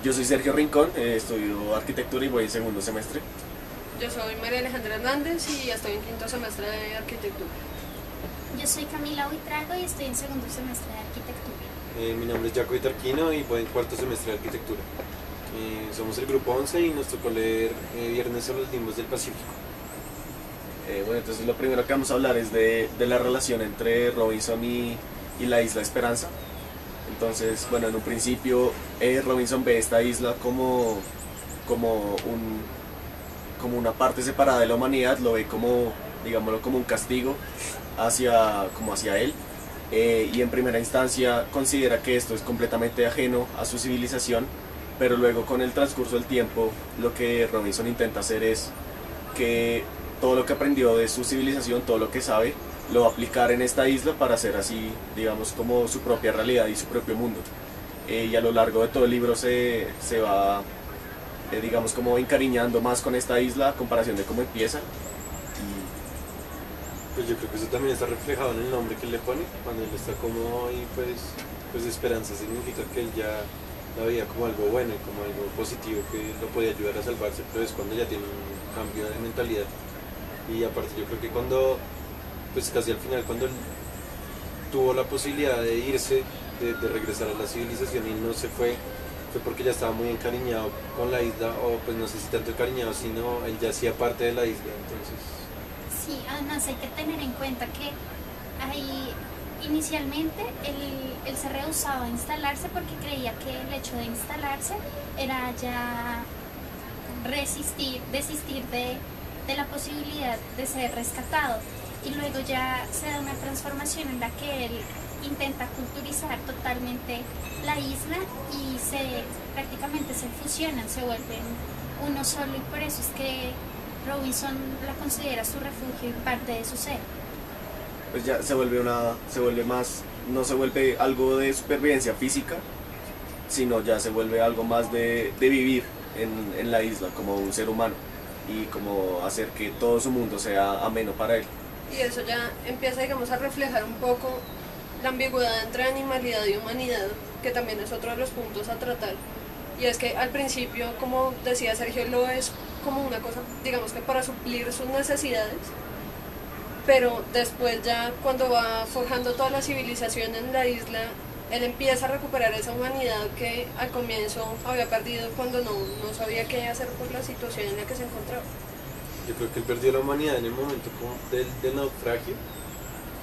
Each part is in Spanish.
Yo soy Sergio Rincón, estudio arquitectura y voy en segundo semestre. Yo soy María Alejandra Hernández y estoy en quinto semestre de arquitectura. Yo soy Camila Buitrago y estoy en segundo semestre de arquitectura. Mi nombre es Jacoby Tarquino y voy en cuarto semestre de arquitectura. Somos el grupo 11 y nos tocó leer Viernes a los Limbos del Pacífico. Bueno, entonces lo primero que vamos a hablar es de la relación entre Robinson y la isla Esperanza. Entonces, bueno, en un principio Robinson ve esta isla como una parte separada de la humanidad, lo ve como, digámoslo, como un castigo hacia él. Y en primera instancia considera que esto es completamente ajeno a su civilización, pero luego con el transcurso del tiempo lo que Robinson intenta hacer es que todo lo que aprendió de su civilización, todo lo que sabe, lo va a aplicar en esta isla para hacer así, digamos, como su propia realidad y su propio mundo. Y a lo largo de todo el libro se va, digamos, como encariñando más con esta isla a comparación de cómo empieza. Pues yo creo que eso también está reflejado en el nombre que él le pone, cuando él está como ahí, pues Esperanza significa que él ya la veía como algo bueno y como algo positivo que lo podía ayudar a salvarse, pero es cuando ya tiene un cambio de mentalidad. Y aparte yo creo que cuando, pues casi al final, cuando él tuvo la posibilidad de irse, de regresar a la civilización y no se fue porque ya estaba muy encariñado con la isla, o pues no sé si tanto encariñado, sino él ya hacía parte de la isla, entonces... Sí, además hay que tener en cuenta que ahí inicialmente él se rehusaba a instalarse porque creía que el hecho de instalarse era ya desistir de la posibilidad de ser rescatado. Y luego ya se da una transformación en la que él intenta culturizar totalmente la isla y prácticamente se fusionan, se vuelven uno solo, y por eso es que Robinson la considera su refugio y parte de su ser. Pues ya se vuelve más, no se vuelve algo de supervivencia física, sino ya se vuelve algo más de vivir en la isla como un ser humano y como hacer que todo su mundo sea ameno para él. Y eso ya empieza, digamos, a reflejar un poco la ambigüedad entre animalidad y humanidad, que también es otro de los puntos a tratar. Y es que al principio, como decía Sergio, lo es como una cosa, digamos que para suplir sus necesidades, pero después ya cuando va forjando toda la civilización en la isla, él empieza a recuperar esa humanidad que al comienzo había perdido cuando no sabía qué hacer por la situación en la que se encontraba. Yo creo que él perdió la humanidad en el momento como del naufragio,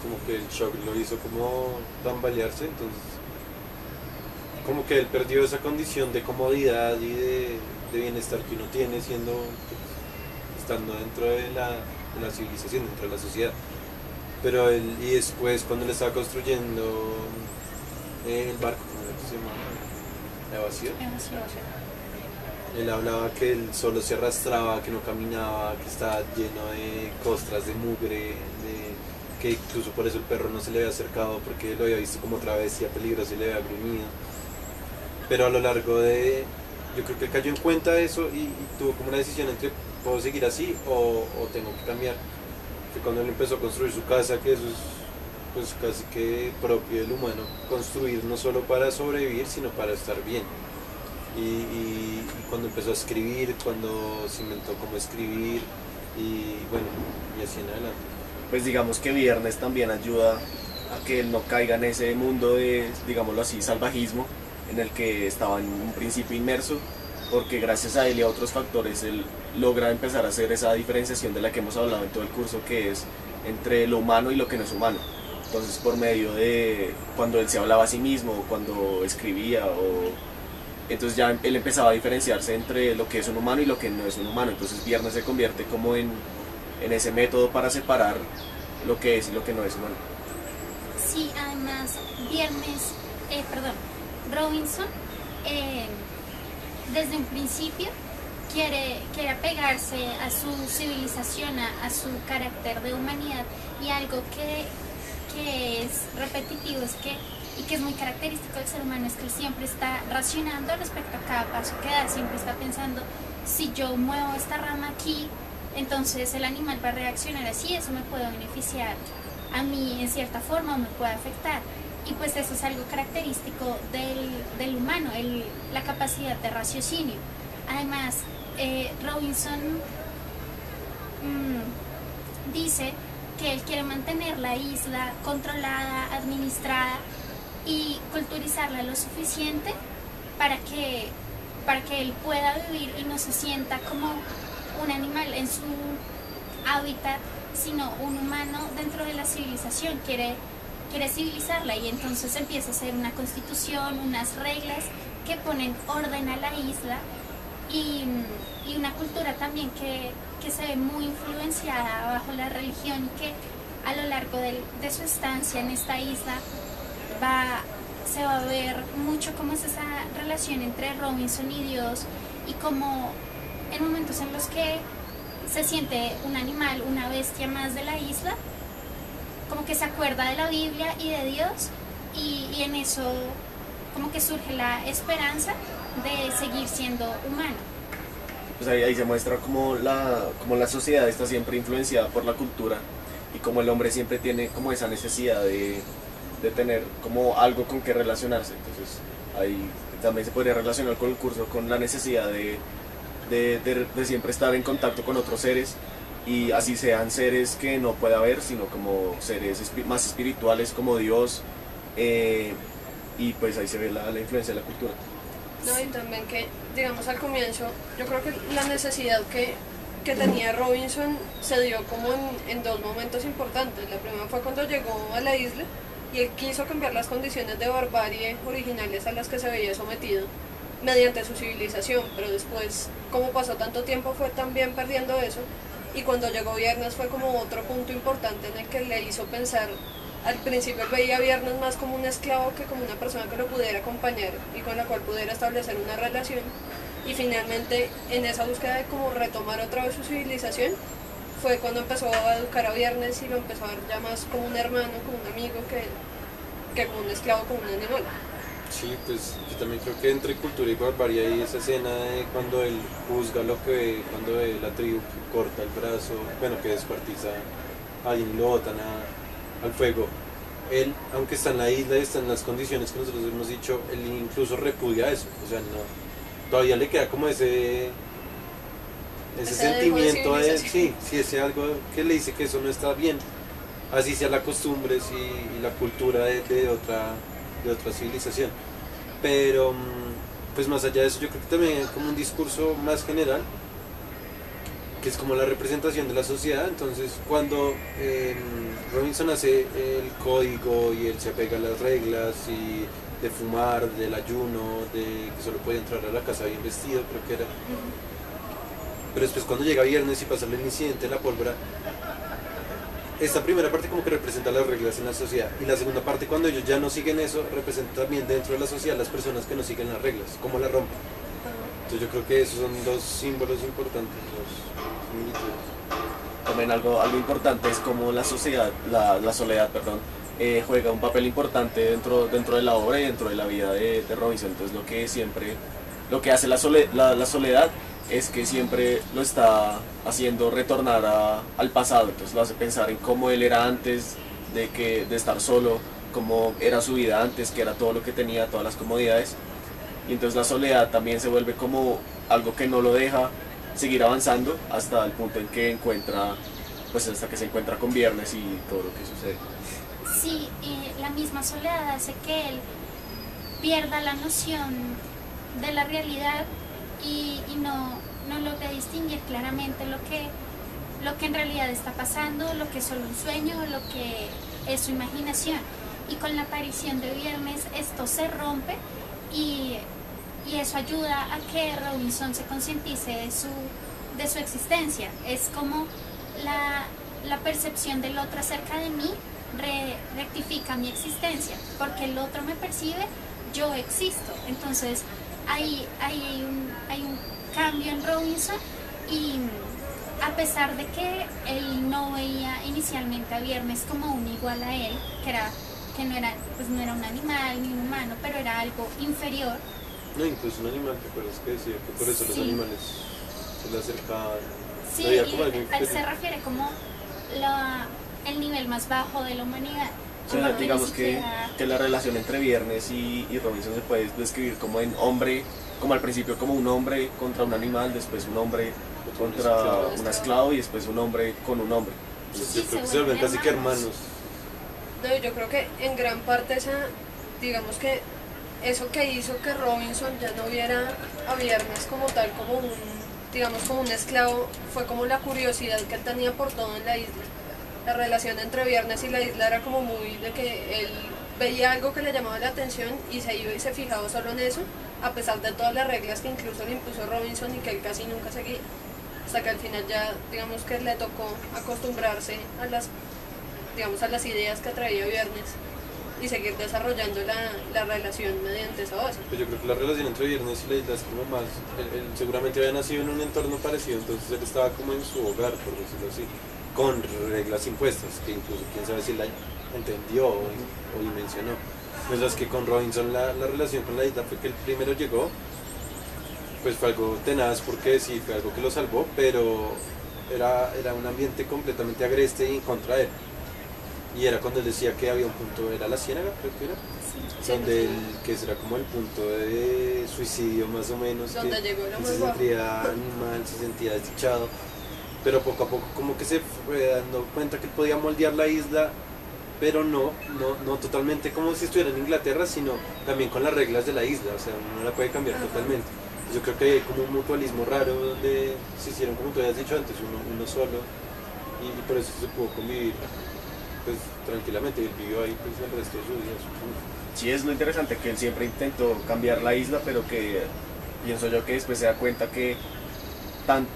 como que el shock lo hizo como tambalearse, entonces como que él perdió esa condición de comodidad y de bienestar que uno tiene siendo, pues, estando dentro de la civilización, dentro de la sociedad. Pero y después cuando él estaba construyendo el barco, ¿cómo se llama? Evasión. Él hablaba que él solo se arrastraba, que no caminaba, que estaba lleno de costras, de mugre, que incluso por eso el perro no se le había acercado porque lo había visto como travesía peligrosa y le había gruñido. Pero a lo largo yo creo que él cayó en cuenta de eso y tuvo como una decisión entre puedo seguir así o tengo que cambiar. Fue cuando él empezó a construir su casa, que eso es pues casi que propio del humano, construir no solo para sobrevivir, sino para estar bien. Y cuando empezó a escribir, cuando se inventó cómo escribir y bueno, y así en adelante. Pues digamos que Viernes también ayuda a que él no caiga en ese mundo de, digámoslo así, salvajismo en el que estaba en un principio inmerso, porque gracias a él y a otros factores él logra empezar a hacer esa diferenciación de la que hemos hablado en todo el curso, que es entre lo humano y lo que no es humano. Entonces por medio de cuando él se hablaba a sí mismo, cuando escribía, entonces ya él empezaba a diferenciarse entre lo que es un humano y lo que no es un humano. Entonces Viernes se convierte como en ese método para separar lo que es y lo que no es humano. Sí, además Robinson desde un principio quiere apegarse a su civilización, a su carácter de humanidad, y algo que es repetitivo y que es muy característico del ser humano es que él siempre está racionando respecto a cada paso que da, siempre está pensando, si yo muevo esta rama aquí, entonces el animal va a reaccionar así, eso me puede beneficiar a mí en cierta forma o me puede afectar. y pues eso es algo característico del humano, la capacidad de raciocinio. Además, Robinson dice que él quiere mantener la isla controlada, administrada y culturizarla lo suficiente para que él pueda vivir y no se sienta como un animal en su hábitat, sino un humano dentro de la civilización. Quiere civilizarla, y entonces empieza a hacer una constitución, unas reglas que ponen orden a la isla, y una cultura también que se ve muy influenciada bajo la religión, y que a lo largo de su estancia en esta isla se va a ver mucho cómo es esa relación entre Robinson y Dios, y como en momentos en los que se siente un animal, una bestia más de la isla, como que se acuerda de la Biblia y de Dios, y en eso como que surge la esperanza de seguir siendo humano. Pues ahí se muestra como la sociedad está siempre influenciada por la cultura, y como el hombre siempre tiene como esa necesidad de tener como algo con que relacionarse. Entonces ahí también se podría relacionar con el curso con la necesidad de siempre estar en contacto con otros seres, y así sean seres que no pueda ver, sino como seres más espirituales como Dios, y pues ahí se ve la influencia de la cultura. No, y también que, digamos, al comienzo, yo creo que la necesidad que tenía Robinson se dio como en dos momentos importantes. La primera fue cuando llegó a la isla y él quiso cambiar las condiciones de barbarie originales a las que se veía sometido mediante su civilización, pero después, como pasó tanto tiempo, fue también perdiendo eso, y cuando llegó Viernes fue como otro punto importante en el que le hizo pensar. Al principio él veía a Viernes más como un esclavo que como una persona que lo pudiera acompañar y con la cual pudiera establecer una relación, y finalmente en esa búsqueda de como retomar otra vez su civilización fue cuando empezó a educar a Viernes y lo empezó a ver ya más como un hermano, como un amigo, que como un esclavo, como un animal. Sí, pues yo también creo que entre cultura y barbarie hay esa escena de cuando él juzga lo que ve, cuando ve la tribu que corta el brazo, bueno, que descuartiza a alguien y lo botan al fuego. Él, aunque está en la isla y está en las condiciones que nosotros hemos dicho, él incluso repudia eso, o sea, no, todavía le queda como ese sentimiento de, sí, ese algo que le dice que eso no está bien, así sea la costumbre y la cultura de otra civilización. Pero pues más allá de eso, yo creo que también hay como un discurso más general, que es como la representación de la sociedad. Entonces cuando Robinson hace el código y él se apega a las reglas y de fumar, del ayuno, de que solo puede entrar a la casa bien vestido, creo que era. Pero después cuando llega Viernes y pasa el incidente de la pólvora, esta primera parte como que representa las reglas en la sociedad, y la segunda parte, cuando ellos ya no siguen eso, representa también dentro de la sociedad las personas que no siguen las reglas, cómo la rompen. Entonces yo creo que esos son dos símbolos importantes, dos similitudes. También algo importante es como la sociedad, la soledad, perdón, juega un papel importante dentro de la obra y dentro de la vida de Robinson. Entonces lo que hace la soledad es que siempre lo está haciendo retornar al pasado. Entonces lo hace pensar en cómo él era antes de estar solo, cómo era su vida antes, que era todo lo que tenía, todas las comodidades. Y entonces la soledad también se vuelve como algo que no lo deja seguir avanzando hasta el punto en que hasta que se encuentra con Viernes y todo lo que sucede. Sí, la misma soledad hace que él pierda la noción de la realidad y no logra distinguir claramente lo que en realidad está pasando, lo que es solo un sueño, lo que es su imaginación. Y con la aparición de Viernes esto se rompe, y eso ayuda a que Robinson se concientice de su existencia. Es como la percepción del otro acerca de mí rectifica mi existencia, porque el otro me percibe, yo existo. Entonces hay un cambio en Robinson, y a pesar de que él no veía inicialmente a Viernes como un igual a él, que no era un animal ni un humano, pero era algo inferior. No, incluso un animal, ¿te acuerdas que decía que por eso los animales se le acercaban? Sí, Como y él se refiere como el nivel más bajo de la humanidad. O sea, Como digamos ni que, siquiera- que la relación entre Viernes y Robinson se puede describir como en hombre, como al principio como un hombre contra un animal, después un hombre contra un esclavo y después un hombre con un hombre. Sí, Yo creo que se se vuelven vuelven casi que hermanos. hermanos. No, yo creo que en gran parte digamos que eso que hizo que Robinson ya no viera a Viernes como tal, como digamos como un esclavo, fue como la curiosidad que él tenía por todo en la isla. La relación entre Viernes y la isla era como muy de que él veía algo que le llamaba la atención y se iba y se fijaba solo en eso, a pesar de todas las reglas que incluso le impuso Robinson y que él casi nunca seguía. Hasta que al final ya, digamos que le tocó acostumbrarse a las ideas que traía Viernes y seguir desarrollando la relación mediante esa base. Pues yo creo que la relación entre Viernes y la isla es como más. Él seguramente había nacido en un entorno parecido, entonces él estaba como en su hogar, por decirlo así, con reglas impuestas, que incluso quién sabe si la entendió o dimensionó. Mientras que con Robinson la relación con la isla fue que él primero llegó, pues fue algo tenaz porque sí, fue algo que lo salvó, pero era un ambiente completamente agreste y en contra de él. Y era cuando él decía que había un punto, era la Ciénaga, creo que era, Sí. donde que será como el punto de suicidio más o menos, Donde que llegó la él más se baja. sentía animal, se sentía desdichado, pero poco a poco como que se fue dando cuenta que él podía moldear la isla, pero no totalmente como si estuviera en Inglaterra, sino también con las reglas de la isla, o sea, uno la puede cambiar Ajá. totalmente. Yo creo que hay como un mutualismo raro donde se hicieron, como tú habías dicho antes, uno solo, y por eso se pudo convivir pues tranquilamente, y él vivió ahí pues el resto de su vida, supongo. Sí, es lo interesante que él siempre intentó cambiar la isla, pero que pienso yo que después se da cuenta que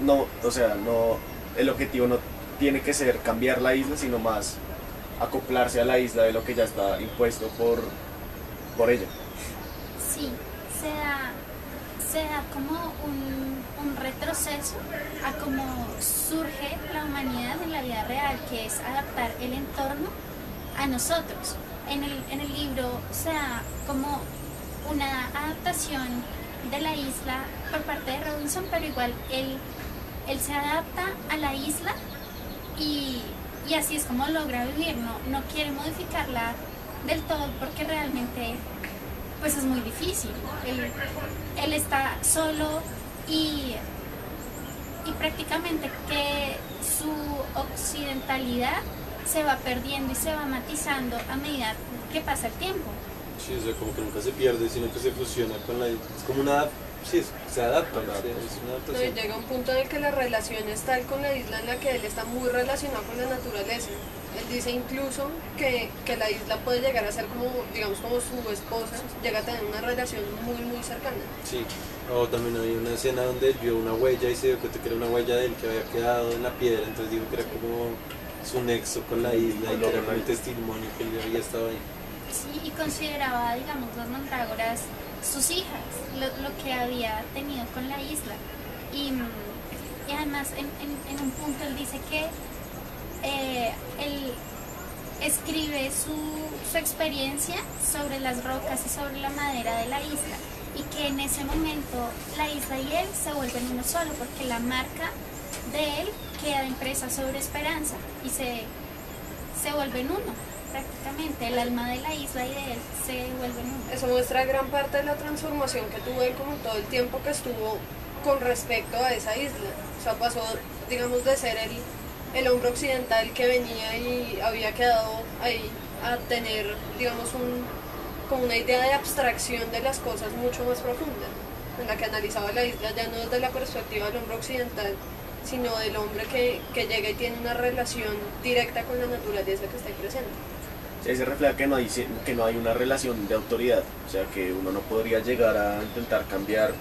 no, o sea, no, el objetivo no tiene que ser cambiar la isla, sino más acoplarse a la isla de lo que ya está impuesto por ella. Sí, se da como un retroceso a cómo surge la humanidad en la vida real, que es adaptar el entorno a nosotros. En el libro se da como una adaptación de la isla por parte de Robinson, pero igual él se adapta a la isla y así es como logra vivir, no quiere modificarla del todo porque realmente pues es muy difícil. Él está solo y prácticamente que su occidentalidad se va perdiendo y se va matizando a medida que pasa el tiempo. Sí, o sea, como que nunca se pierde, sino que se fusiona con la isla. Es como una, sí, se adapta, Adapta. sí, es una No, y adaptación. llega un punto en el que la relación es tal con la isla en la que él está muy relacionado con la naturaleza. Él dice incluso que la isla puede llegar a ser como, digamos, como su esposa, llega a tener una relación muy, muy cercana. Sí, o también había una escena donde él vio una huella y se dio cuenta que era una huella de él que había quedado en la piedra, entonces dijo que era como su nexo con la isla y que era como un testimonio que él había estado ahí. Sí, y consideraba, digamos, las mandrágoras sus hijas, lo que había tenido con la isla. Y además, en un punto él dice que él escribe su experiencia sobre las rocas y sobre la madera de la isla, y que en ese momento la isla y él se vuelven uno solo, porque la marca de él queda impresa sobre Esperanza y se vuelven uno. Prácticamente el alma de la isla y de él se vuelven uno. Eso muestra gran parte de la transformación que tuvo él como todo el tiempo que estuvo con respecto a esa isla. O sea, pasó, digamos, de ser el hombre occidental que venía y había quedado ahí a tener, digamos, como una idea de abstracción de las cosas mucho más profunda, en la que analizaba la isla ya no desde la perspectiva del hombre occidental, sino del hombre que llega y tiene una relación directa con la naturaleza que está ahí presente. Sí, se refleja que no hay una relación de autoridad, o sea que uno no podría llegar a intentar cambiar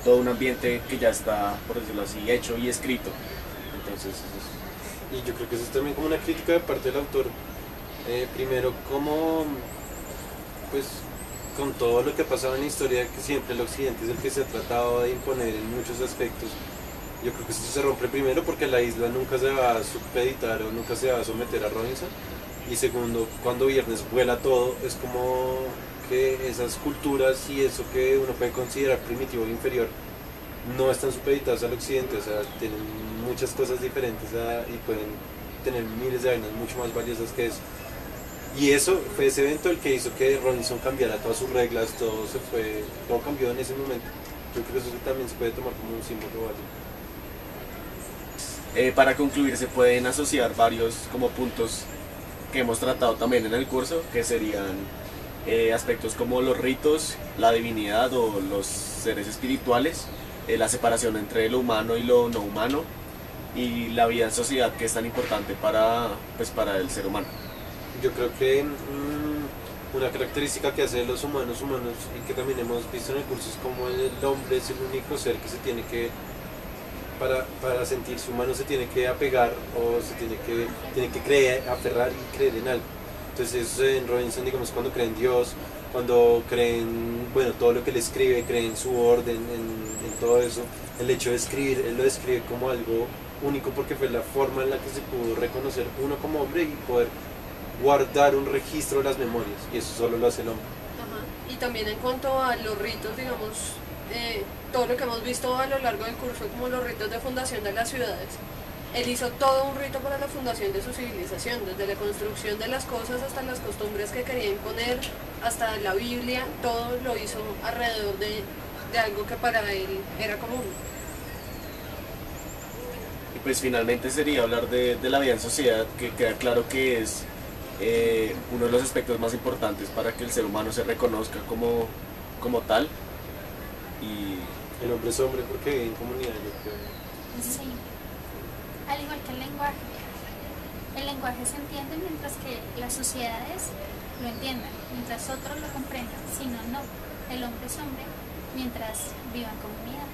todo un ambiente que ya está, por decirlo así, hecho y escrito. Entonces, Y yo creo que eso es también como una crítica de parte del autor. Primero, como, pues, con todo lo que ha pasado en la historia, que siempre el occidente es el que se ha tratado de imponer en muchos aspectos. Yo creo que esto se rompe primero porque la isla nunca se va a supeditar o nunca se va a someter a Robinson. Y segundo, cuando Viernes vuela todo, es como que esas culturas y eso que uno puede considerar primitivo o inferior no están supeditados al occidente, o sea, tienen muchas cosas diferentes y pueden tener miles de vainas mucho más valiosas que eso. Y eso fue ese evento el que hizo que Robinson cambiara todas sus reglas, todo cambió en ese momento. Yo creo que eso también se puede tomar como un símbolo o algo. Para concluir, se pueden asociar varios como puntos que hemos tratado también en el curso, que serían aspectos como los ritos, la divinidad o los seres espirituales, la separación entre lo humano y lo no humano, y la vida en sociedad, que es tan importante para el ser humano. Yo creo que una característica que hace los humanos y que también hemos visto en el curso es como el hombre es el único ser que se tiene que, para sentirse humano, se tiene que apegar o tiene que creer, aferrar y creer en algo. Entonces eso en Robinson, digamos, cuando cree en Dios, cuando creen, bueno, todo lo que él escribe, cree en su orden, en todo eso. El hecho de escribir, él lo describe como algo único porque fue la forma en la que se pudo reconocer uno como hombre y poder guardar un registro de las memorias, y eso solo lo hace el hombre. Ajá. Y también en cuanto a los ritos, digamos, todo lo que hemos visto a lo largo del curso, como los ritos de fundación de las ciudades. Él hizo todo un rito para la fundación de su civilización, desde la construcción de las cosas hasta las costumbres que quería imponer, hasta la Biblia, todo lo hizo alrededor de algo que para él era común. Y pues finalmente sería hablar de la vida en sociedad, que queda claro que es uno de los aspectos más importantes para que el ser humano se reconozca como tal. Y el hombre es hombre porque vive en comunidad, yo creo. Sí, al igual que el lenguaje. El lenguaje se entiende mientras que las sociedades lo entiendan, mientras otros lo comprendan, si no, no. El hombre es hombre mientras viva en comunidad.